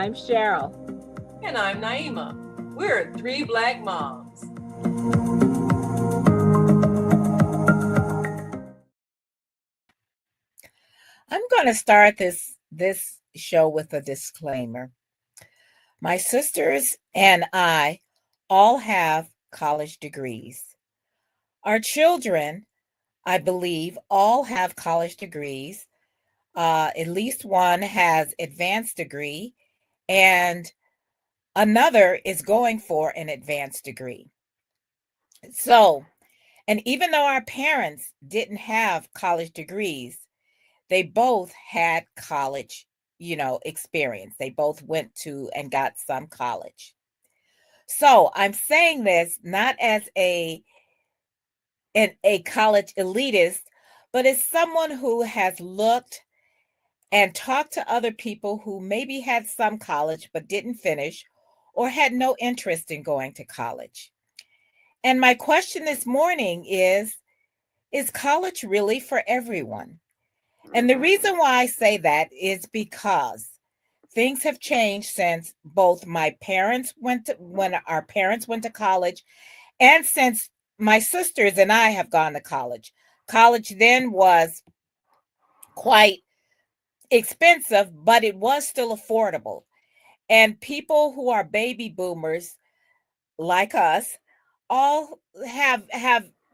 I'm Cheryl. And I'm Naima. We're three Black moms. I'm going to start this show with a disclaimer. My sisters and I all have college degrees. Our children, I believe, all have college degrees. At least one has advanced degree, and another is going for an advanced degree. So, and even though our parents didn't have college degrees, they both had college, experience. They both went to and got some college. So I'm saying this not as a college elitist, but as someone who has looked and talked to other people who maybe had some college but didn't finish or had no interest in going to college. And my question this morning is college really for everyone? And the reason why I say that is because things have changed since both my parents went to when our parents went to college and since my sisters and I have gone to college. College then was quite expensive, but it was still affordable. And people who are baby boomers like us all have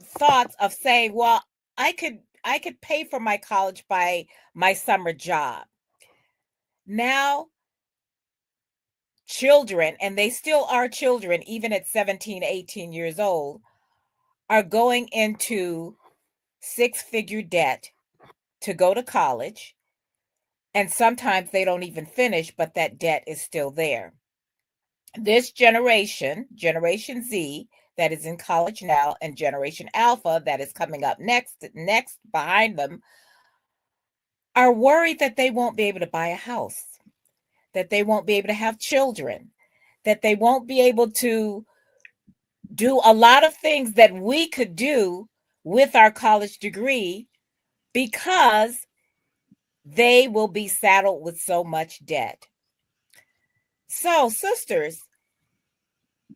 thoughts of saying, well, I could pay for my college by my summer job. Now children, and they still are children even at 17, 18 years old, are going into six-figure debt to go to college, and sometimes they don't even finish, but that debt is still there. This Generation Z, that is in college now, and Generation Alpha, that is coming up next behind them, are worried that they won't be able to buy a house, that they won't be able to have children, that they won't be able to do a lot of things that we could do with our college degree because they will be saddled with so much debt. So, sisters,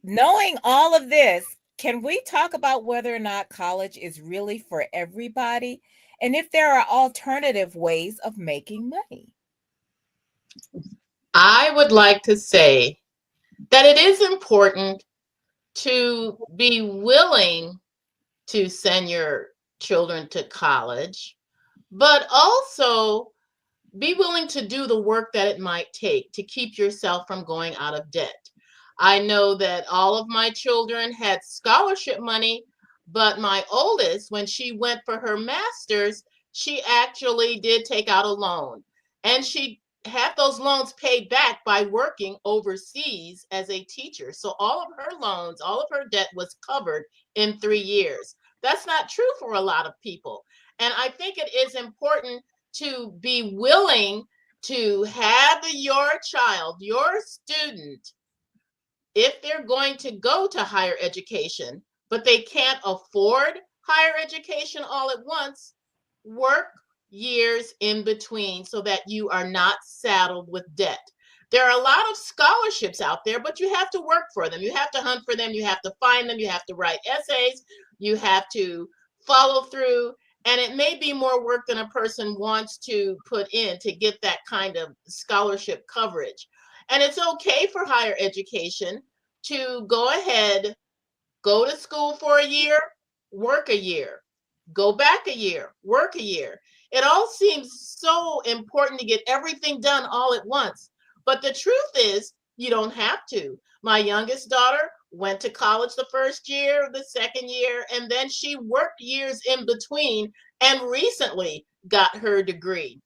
knowing all of this, can we talk about whether or not college is really for everybody and if there are alternative ways of making money? I would like to say that it is important to be willing to send your children to college, but also be willing to do the work that it might take to keep yourself from going out of debt. I know that all of my children had scholarship money, but my oldest, when she went for her master's, she actually did take out a loan. And she had those loans paid back by working overseas as a teacher. So all of her loans, all of her debt was covered in 3 years. That's not true for a lot of people. And I think it is important to be willing to have your child, your student, if they're going to go to higher education, but they can't afford higher education all at once, work years in between so that you are not saddled with debt. There are a lot of scholarships out there, but you have to work for them. You have to hunt for them. You have to find them. You have to write essays. You have to follow through. And it may be more work than a person wants to put in to get that kind of scholarship coverage. And it's okay for higher education to go ahead, go to school for a year, work a year, go back a year, work a year. It all seems so important to get everything done all at once. But the truth is, you don't have to. My youngest daughter went to college the first year, the second year, and then she worked years in between and recently got her degree.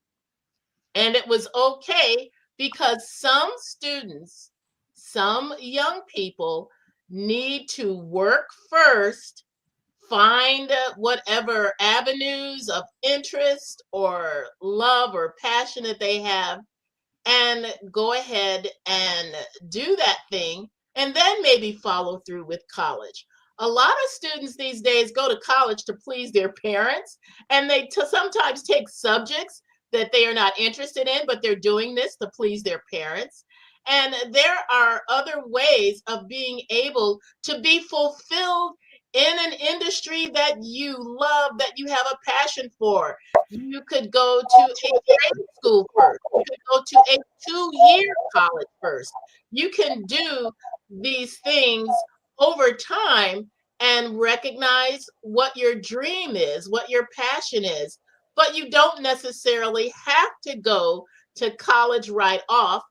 And it was okay because some students, some young people need to work first, find whatever avenues of interest or love or passion that they have, and go ahead and do that thing, and then maybe follow through with college. A lot of students these days go to college to please their parents, and they sometimes take subjects that they are not interested in, but they're doing this to please their parents. And there are other ways of being able to be fulfilled in an industry that you love, that you have a passion for. You could go to a trade school first. You could go to a 2-year college first. You can do these things over time and recognize what your dream is, what your passion is. But you don't necessarily have to go to college right off,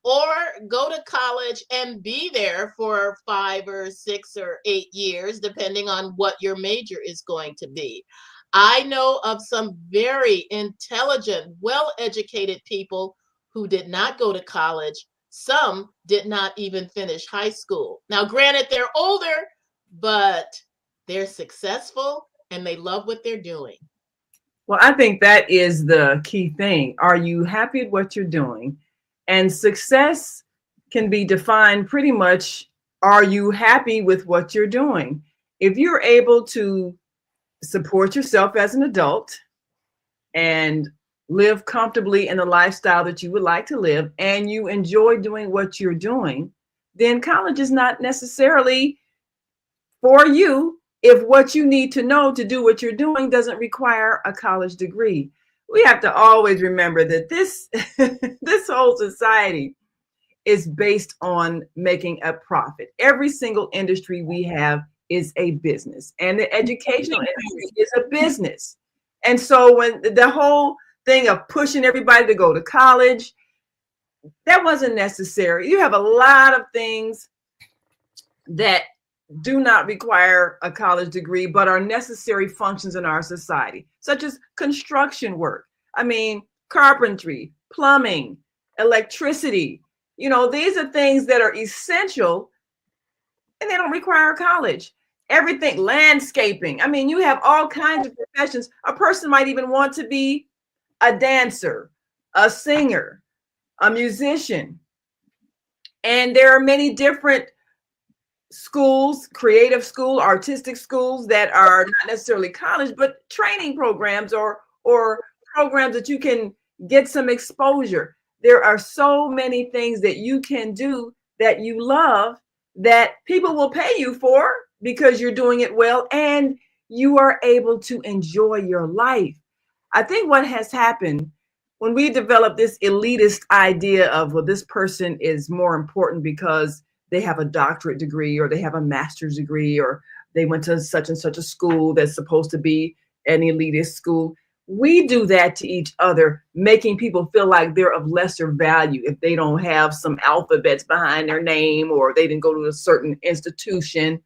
or go to college and be there for 5 or 6 or 8 years, depending on what your major is going to be. I know of some very intelligent, well-educated people who did not go to college. Some did not even finish high school. Now, granted, they're older, but they're successful and they love what they're doing. Well, I think that is the key thing. Are you happy at what you're doing? And success can be defined pretty much, are you happy with what you're doing? If you're able to support yourself as an adult and live comfortably in the lifestyle that you would like to live, and you enjoy doing what you're doing, then college is not necessarily for you if what you need to know to do what you're doing doesn't require a college degree. We have to always remember that this this whole society is based on making a profit. Every single industry we have is a business, and the educational industry is a business. And so when the whole thing of pushing everybody to go to college, that wasn't necessary. You have a lot of things that do not require a college degree, but are necessary functions in our society, such as construction work. I mean, carpentry, plumbing, electricity. You know, these are things that are essential and they don't require college. Everything, landscaping. I mean, you have all kinds of professions. A person might even want to be a dancer, a singer, a musician. And there are many different schools, creative school, artistic schools that are not necessarily college, but training programs or programs that you can get some exposure. There are so many things that you can do that you love that people will pay you for because you're doing it well and you are able to enjoy your life. I think what has happened when we develop this elitist idea of, well, this person is more important because they have a doctorate degree or they have a master's degree or they went to such and such a school that's supposed to be an elitist school. We do that to each other, making people feel like they're of lesser value if they don't have some alphabets behind their name or they didn't go to a certain institution.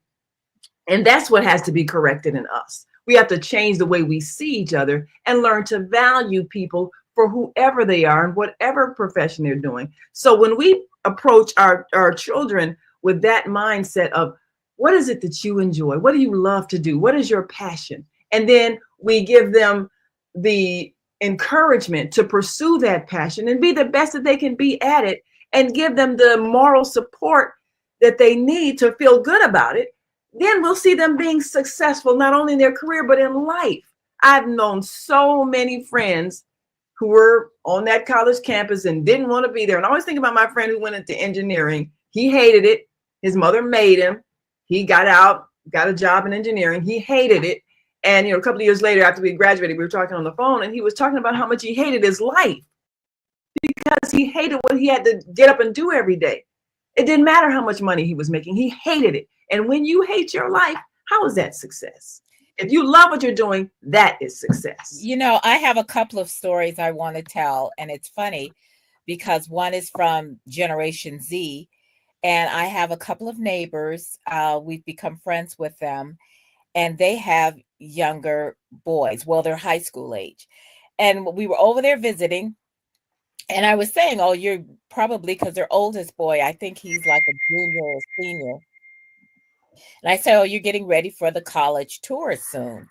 And that's what has to be corrected in us. We have to change the way we see each other and learn to value people for whoever they are and whatever profession they're doing. So when we approach our children with that mindset of, what is it that you enjoy? What do you love to do? What is your passion? And then we give them the encouragement to pursue that passion and be the best that they can be at it, and give them the moral support that they need to feel good about it. Then we'll see them being successful, not only in their career, but in life. I've known so many friends who were on that college campus and didn't want to be there. And I always think about my friend who went into engineering. He hated it. His mother made him. He got out, got a job in engineering. He hated it. And, a couple of years later, after we graduated, we were talking on the phone, and he was talking about how much he hated his life because he hated what he had to get up and do every day. It didn't matter how much money he was making. He hated it. And when you hate your life, how is that success? If you love what you're doing, that is success. I have a couple of stories I want to tell, and it's funny because one is from Generation Z, and I have a couple of neighbors. We've become friends with them, and they have younger boys. Well, they're high school age. And we were over there visiting, and I was saying, oh, you're probably, because their oldest boy, I think he's like a junior or senior. And I said, oh, you're getting ready for the college tour soon.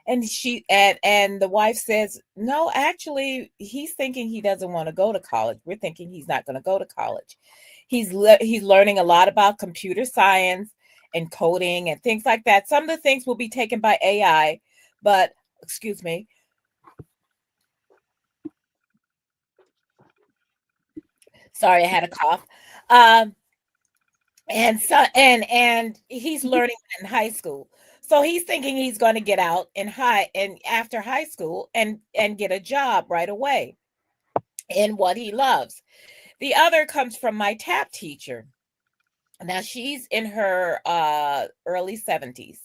And and the wife says, no, actually, he's thinking he doesn't want to go to college. We're thinking he's not going to go to college. He's learning a lot about computer science and coding and things like that. Some of the things will be taken by AI, but excuse me. Sorry, I had a cough. Um, and so and he's learning in high school. So he's thinking he's going to get out in high and after high school and get a job right away in what he loves. The other comes from my tap teacher. Now she's in her early 70s.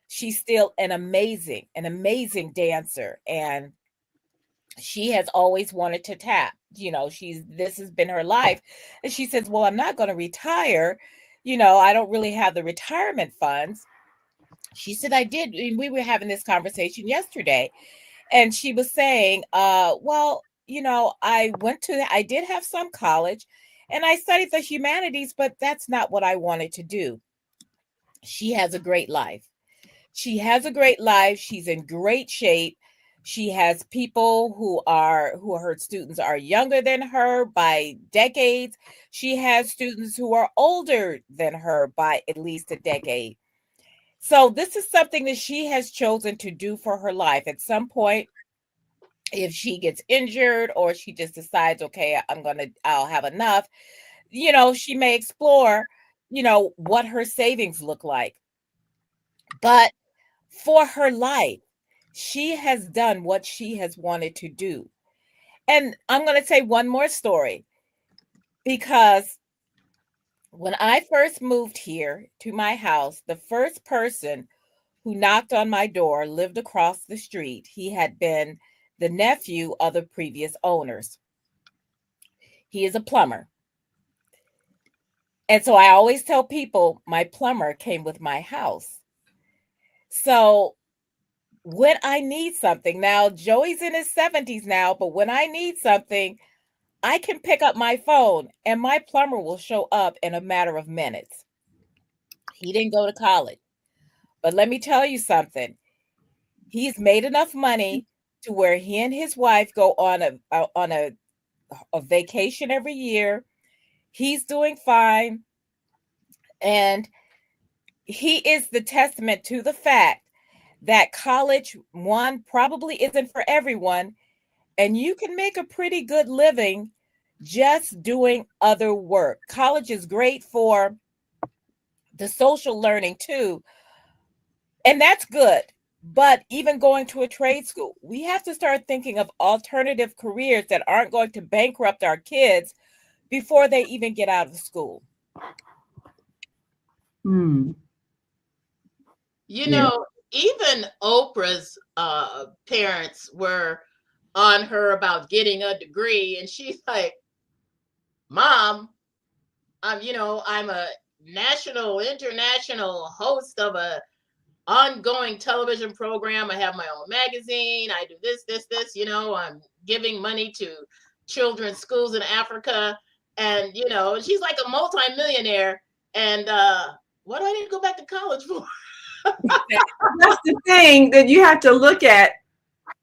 She's still an amazing dancer, and she has always wanted to tap. You know, this has been her life. And she says, "Well, I'm not going to retire. You know, I don't really have the retirement funds." She said, "I did." And we were having this conversation yesterday, and she was saying, well, you know, I did have some college and I studied the humanities, but that's not what I wanted to do." She has a great life. She has a great life. She's in great shape. She has people who her students are younger than her by decades. She has students who are older than her by at least a decade. So this is something that she has chosen to do for her life. At some point, if she gets injured or she just decides, okay, I'll have enough, you know, she may explore, you know, what her savings look like. But for her life, she has done what she has wanted to do. And I'm going to say one more story, because when I first moved here to my house, the first person who knocked on my door lived across the street. He had been the nephew of the previous owners. He is a plumber. And so I always tell people my plumber came with my house. So when I need something, now Joey's in his 70s now, but when I need something, I can pick up my phone and my plumber will show up in a matter of minutes. He didn't go to college, but let me tell you something. He's made enough money to where he and his wife go on a vacation every year. He's doing fine. And he is the testament to the fact that college, one, probably isn't for everyone. And you can make a pretty good living just doing other work. College is great for the social learning too. And that's good. But even going to a trade school, we have to start thinking of alternative careers that aren't going to bankrupt our kids before they even get out of school. You know, even Oprah's parents were on her about getting a degree, and she's like, "Mom, I'm a national, international host of a ongoing television program. I have my own magazine. I do this. I'm giving money to children's schools in Africa." And, she's like a multimillionaire. And what do I need to go back to college for? That's the thing that you have to look at.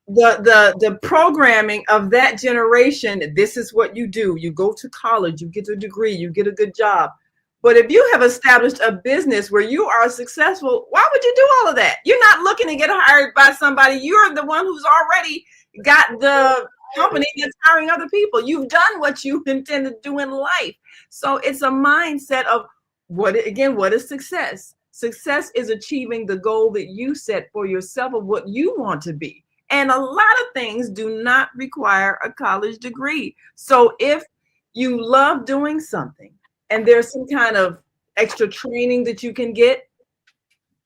The programming of that generation. This is what you do. You go to college, you get a degree, you get a good job. But if you have established a business where you are successful, why would you do all of that? You're not looking to get hired by somebody. You're the one who's already got the company that's hiring other people. You've done what you intend to do in life. So it's a mindset of what is success? Success is achieving the goal that you set for yourself of what you want to be. And a lot of things do not require a college degree. So if you love doing something and there's some kind of extra training that you can get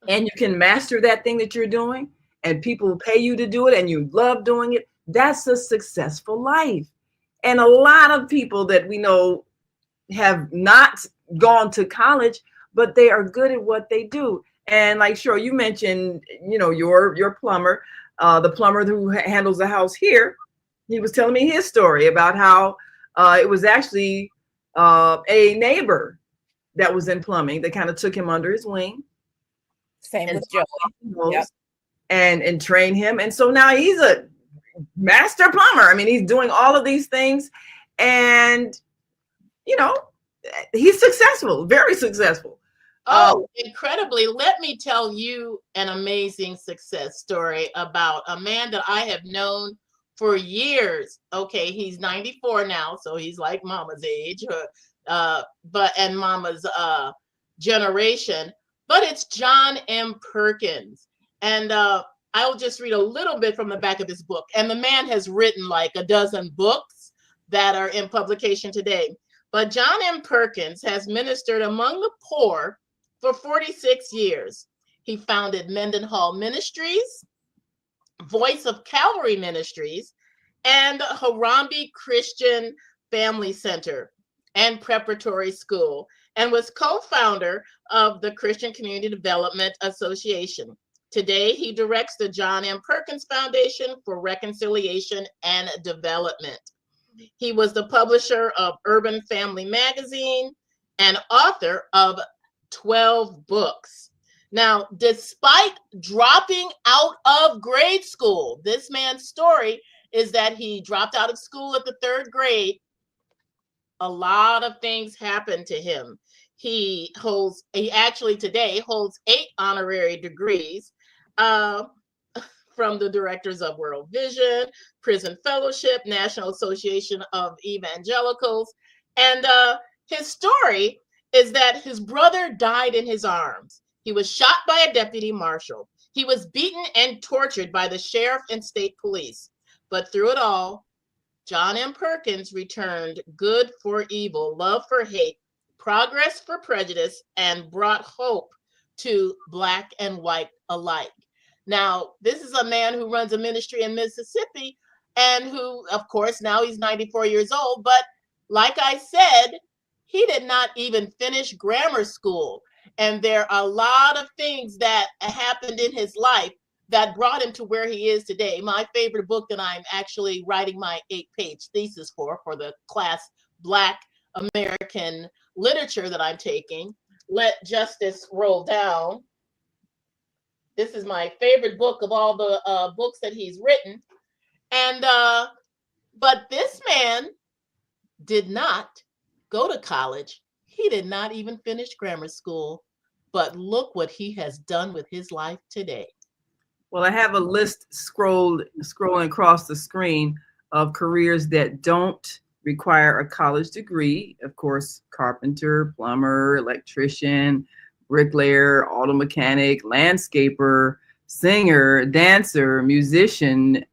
and you can master that thing that you're doing and people pay you to do it and you love doing it, that's a successful life. And a lot of people that we know have not gone to college, but they are good at what they do. And like, sure, you mentioned, your plumber, the plumber who handles the house here. He was telling me his story about how it was actually a neighbor that was in plumbing that kind of took him under his wing. Same with Joey. Yep. And train him. And so now he's a master plumber. I mean, he's doing all of these things and, he's successful, very successful. Oh, incredibly. Let me tell you an amazing success story about a man that I have known for years. Okay, he's 94 now, so he's like mama's age. and Mama's generation, but it's John M. Perkins. And I'll just read a little bit from the back of this book. And the man has written like a dozen books that are in publication today. But John M. Perkins has ministered among the poor for 46 years. He founded Mendenhall Ministries, Voice of Calvary Ministries, and Harambee Christian Family Center and Preparatory School, and was co-founder of the Christian Community Development Association. Today, he directs the John M. Perkins Foundation for Reconciliation and Development. He was the publisher of Urban Family Magazine and author of 12 books. Now, despite dropping out of grade school, this man's story is that he dropped out of school at the 3rd grade. A lot of things happened to him. He actually today holds 8 honorary degrees from the directors of World Vision, Prison Fellowship, National Association of Evangelicals. And his story is that his brother died in his arms. He was shot by a deputy marshal. He was beaten and tortured by the sheriff and state police. But through it all, John M. Perkins returned good for evil, love for hate, progress for prejudice, and brought hope to Black and white alike. Now, this is a man who runs a ministry in Mississippi and who, of course, now he's 94 years old. But like I said, he did not even finish grammar school. And there are a lot of things that happened in his life that brought him to where he is today. My favorite book that I'm actually writing my 8-page thesis for the class Black American Literature that I'm taking, Let Justice Roll Down. This is my favorite book of all the books that he's written. And but this man did not go to college. He did not even finish grammar school. But look what he has done with his life today. Well, I have a list scrolling across the screen of careers that don't require a college degree. Of course, carpenter, plumber, electrician, bricklayer, auto mechanic, landscaper, singer, dancer, musician,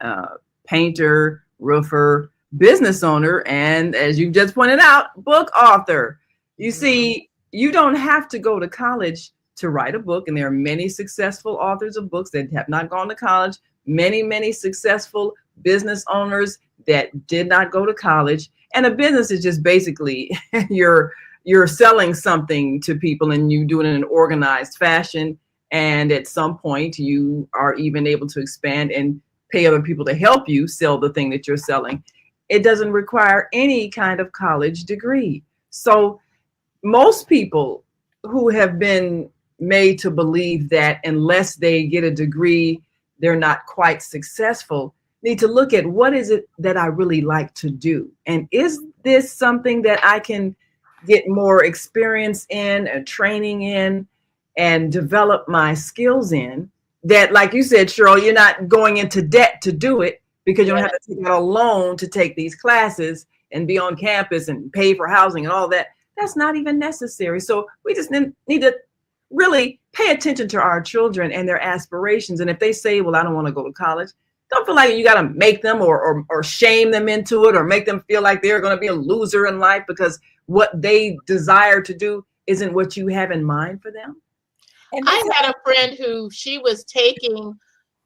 painter, roofer, business owner, and as you just pointed out, book author. You see, you don't have to go to college to write a book, and there are many successful authors of books that have not gone to college, many successful business owners that did not go to college. And a business is just basically you're selling something to people, and you do it in an organized fashion. And at some point, you are even able to expand and pay other people to help you sell the thing that you're selling. It doesn't require any kind of college degree. So most people who have been made to believe that unless they get a degree, they're not quite successful, need to look at what is it that I really like to do? And is this something that I can get more experience in and training in and develop my skills in? That, like you said, Cheryl, you're not going into debt to do it because you don't have to take out a loan to take these classes and be on campus and pay for housing and all that. That's not even necessary. So we just need to really pay attention to our children and their aspirations. And if they say, well, I don't want to go to college, don't feel like you got to make them or shame them into it or make them feel like they're going to be a loser in life because what they desire to do isn't what you have in mind for them. And I had a friend who she was taking,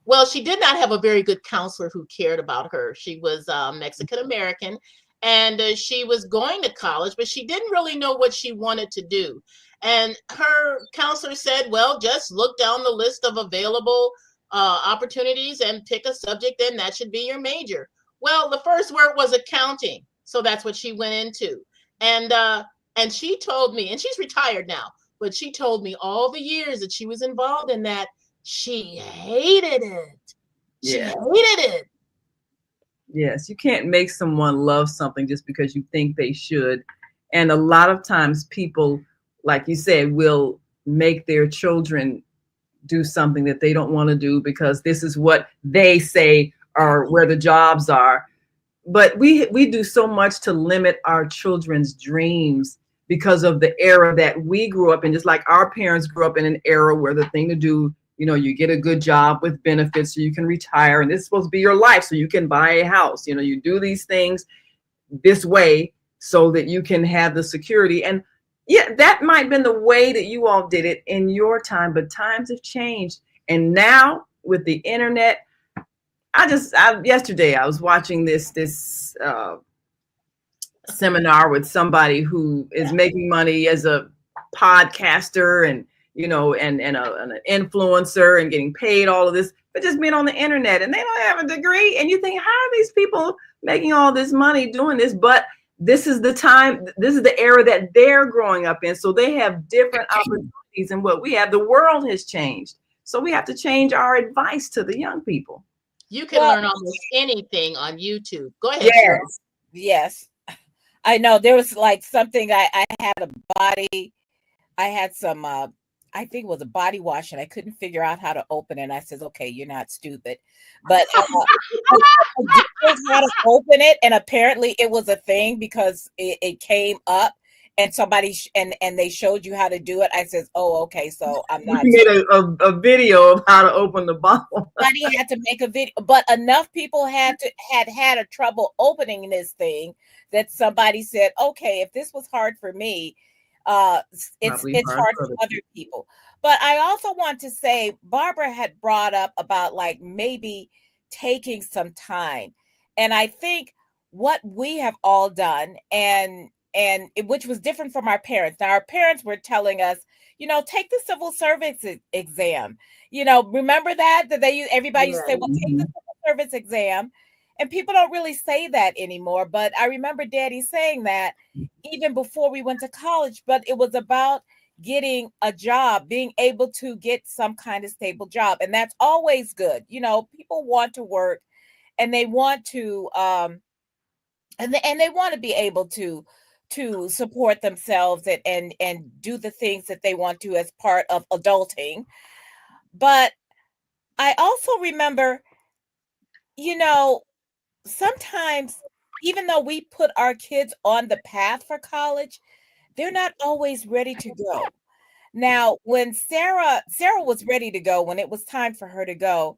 well, she did not have a very good counselor who cared about her. She was Mexican American, and she was going to college, but she didn't really know what she wanted to do. And her counselor said, well, just look down the list of available opportunities and pick a subject, and that should be your major. Well, the first word was accounting. So that's what she went into. And she told me, and she's retired now, but she told me all the years that she was involved in that, she hated it. She hated it. Yes, you can't make someone love something just because you think they should. And a lot of times people, like you said, will make their children do something that they don't want to do because this is what they say are where the jobs are. But we do so much to limit our children's dreams because of the era that we grew up in, just like our parents grew up in an era where the thing to do, you get a good job with benefits so you can retire, and this is supposed to be your life so you can buy a house. You do these things this way so that you can have the security. And yeah, that might have been the way that you all did it in your time, but times have changed. And now with the internet, yesterday I was watching this seminar with somebody who is making money as a podcaster and and an influencer and getting paid all of this, but just being on the internet, and they don't have a degree. And you think, how are these people making all this money doing this? But this is the time, this is the era that they're growing up in. So they have different opportunities than what we have. The world has changed. So we have to change our advice to the young people. You can learn almost anything on YouTube. Go ahead. Yes. Yes. I know there was like something I had some I think it was a body wash, and I couldn't figure out how to open it. And I says, okay, you're not stupid. But I didn't know how to open it, and apparently it was a thing because it came up and somebody and they showed you how to do it. I says, oh, okay, so I'm not. You made a video of how to open the bottle. Somebody had to make a video, but enough people had a trouble opening this thing that somebody said, okay, if this was hard for me, it's hard for other people. But I also want to say, Barbara had brought up about like maybe taking some time, and I think what we have all done, and which was different from our parents. Now our parents were telling us, take the civil service exam. Remember that everybody used to say, well, take the civil service exam. And people don't really say that anymore. But I remember Daddy saying that even before we went to college. But it was about getting a job, being able to get some kind of stable job. And that's always good. People want to work, and they want to and they want to be able to support themselves and do the things that they want to as part of adulting. But I also remember, sometimes, even though we put our kids on the path for college, they're not always ready to go. Now, when Sarah was ready to go, when it was time for her to go,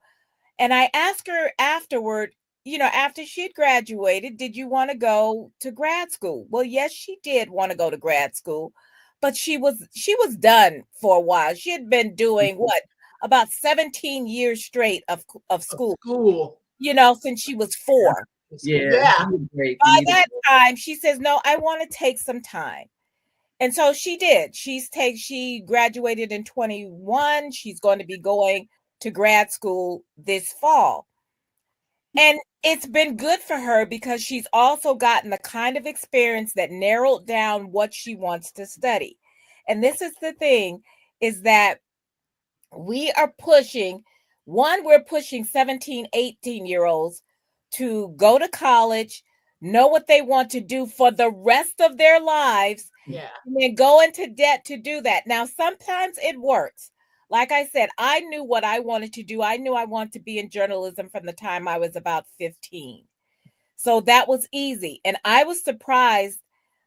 and I asked her afterward, after she'd graduated, did you want to go to grad school? Well, yes, she did want to go to grad school, but she was done for a while. She had been doing about 17 years straight of school. Since she was 4. Yeah. By that time, she says, no, I want to take some time. And so she did. She graduated in 21. She's going to be going to grad school this fall. And it's been good for her because she's also gotten the kind of experience that narrowed down what she wants to study. And this is the thing, is that we're pushing 17, 18-year-olds to go to college, know what they want to do for the rest of their lives, and then go into debt to do that. Now, sometimes it works. Like I said, I knew what I wanted to do. I knew I wanted to be in journalism from the time I was about 15. So that was easy. And I was surprised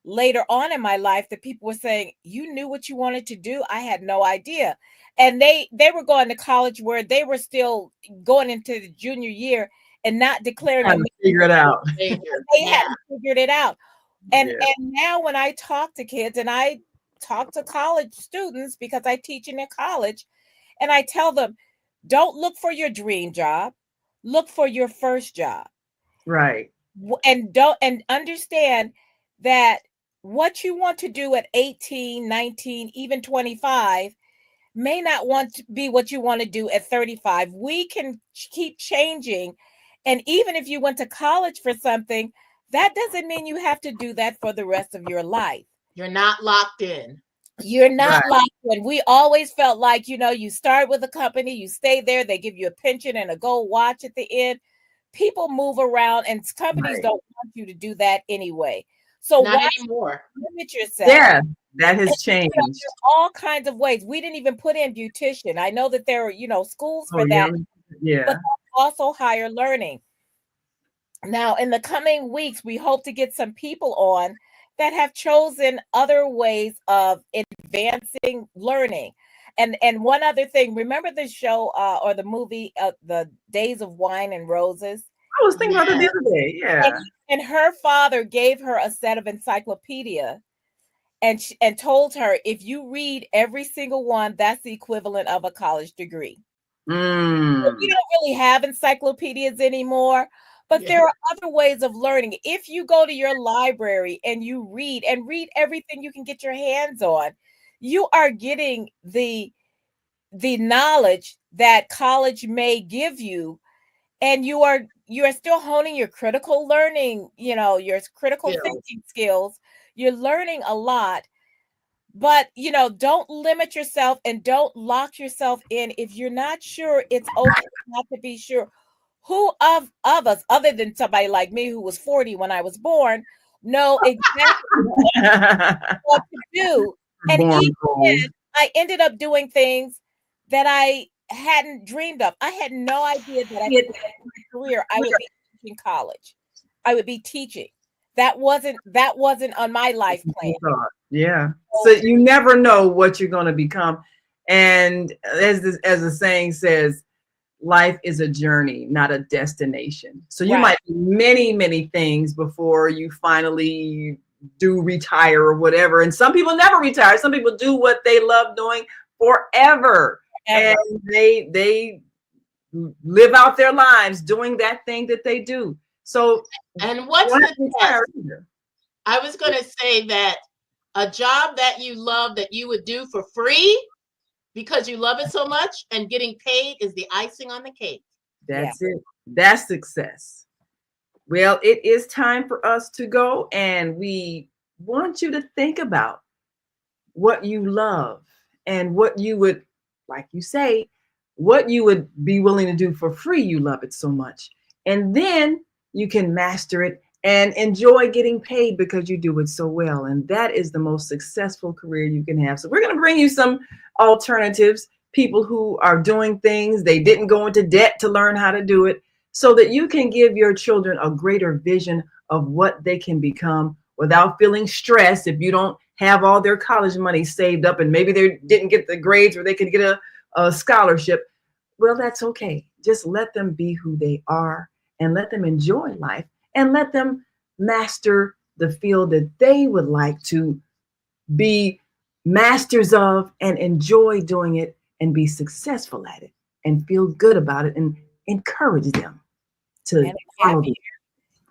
later on in my life that people were saying, you knew what you wanted to do? I had no idea. And they were going to college where they were still going into the junior year and not declaring to figure it out. They hadn't figured it out. And now when I talk to kids, and I talk to college students because I teach in a college, and I tell them, don't look for your dream job, look for your first job. Right. And understand that what you want to do at 18, 19, even 25 may not want to be what you want to do at 35. We can keep changing. And even if you went to college for something, that doesn't mean you have to do that for the rest of your life. You're not locked in. You're not locked in. We always felt like, you start with a company, you stay there, they give you a pension and a gold watch at the end. People move around, and companies don't want you to do that anyway. So not anymore. Limit yourself. Yeah, that has changed. All kinds of ways. We didn't even put in beautician. I know that there are, schools for that. Yeah. But also higher learning. Now, in the coming weeks, we hope to get some people on that have chosen other ways of advancing learning. And one other thing, remember the show or the movie, The Days of Wine and Roses? I was thinking about that the Yes. other day. Yeah. And her father gave her a set of encyclopedia and told her, if you read every single one, that's the equivalent of a college degree. Mm. We don't really have encyclopedias anymore, but Yeah. there are other ways of learning. If you go to your library and you read everything you can get your hands on, you are getting the knowledge that college may give you, and you are still honing your critical learning, your critical Skills. thinking skills. You're learning a lot, but don't limit yourself and don't lock yourself in. If you're not sure, it's okay not to be sure. Who of us, other than somebody like me who was 40 when I was born, know exactly what to do? And Born even gold. then, I ended up doing things that I hadn't dreamed of. I had no idea that I could, in my career, I would be teaching college. I would be teaching. That wasn't on my life plan. Yeah. So you never know what you're going to become. And as the saying says, life is a journey, not a destination. So you Right. might do many, many things before you finally do retire or whatever. And some people never retire. Some people do what they love doing forever. Ever. And they live out their lives doing that thing that they do. So And what's don't the have to retire test? either. I was going to say that a job that you love that you would do for free because you love it so much and getting paid is the icing on the cake. That's it. That's success. Well, it is time for us to go, and we want you to think about what you love and what you would, like you say, what you would be willing to do for free. You love it so much. And then you can master it and enjoy getting paid because you do it so well. And that is the most successful career you can have. So we're going to bring you some alternatives, people who are doing things, they didn't go into debt to learn how to do it, so that you can give your children a greater vision of what they can become without feeling stressed if you don't have all their college money saved up and maybe they didn't get the grades where they could get a scholarship. Well, that's okay. Just let them be who they are and let them enjoy life and let them master the field that they would like to be masters of and enjoy doing it and be successful at it and feel good about it and encourage them to follow it.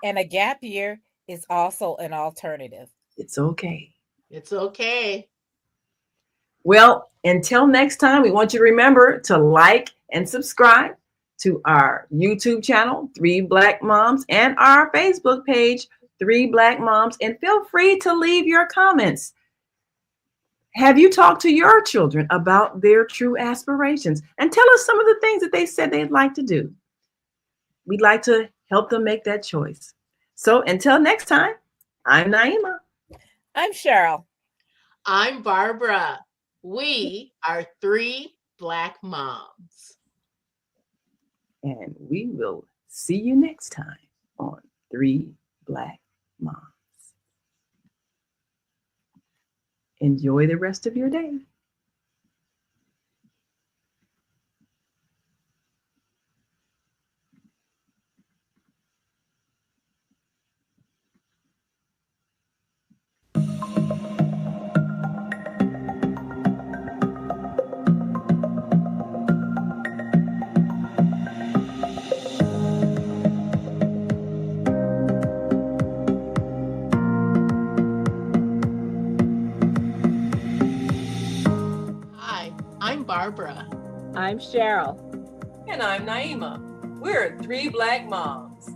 And a gap year is also an alternative. It's okay. It's okay. Well, until next time, we want you to remember to like and subscribe to our YouTube channel, 3 Black Moms, and our Facebook page, 3 Black Moms, and feel free to leave your comments. Have you talked to your children about their true aspirations? And tell us some of the things that they said they'd like to do. We'd like to help them make that choice. So until next time, I'm Naima. I'm Cheryl. I'm Barbara. We are 3 Black Moms. And we will see you next time on 3 Black Moms. Enjoy the rest of your day. Hi, I'm Barbara. I'm Cheryl. And I'm Naima. We're 3 Black Moms.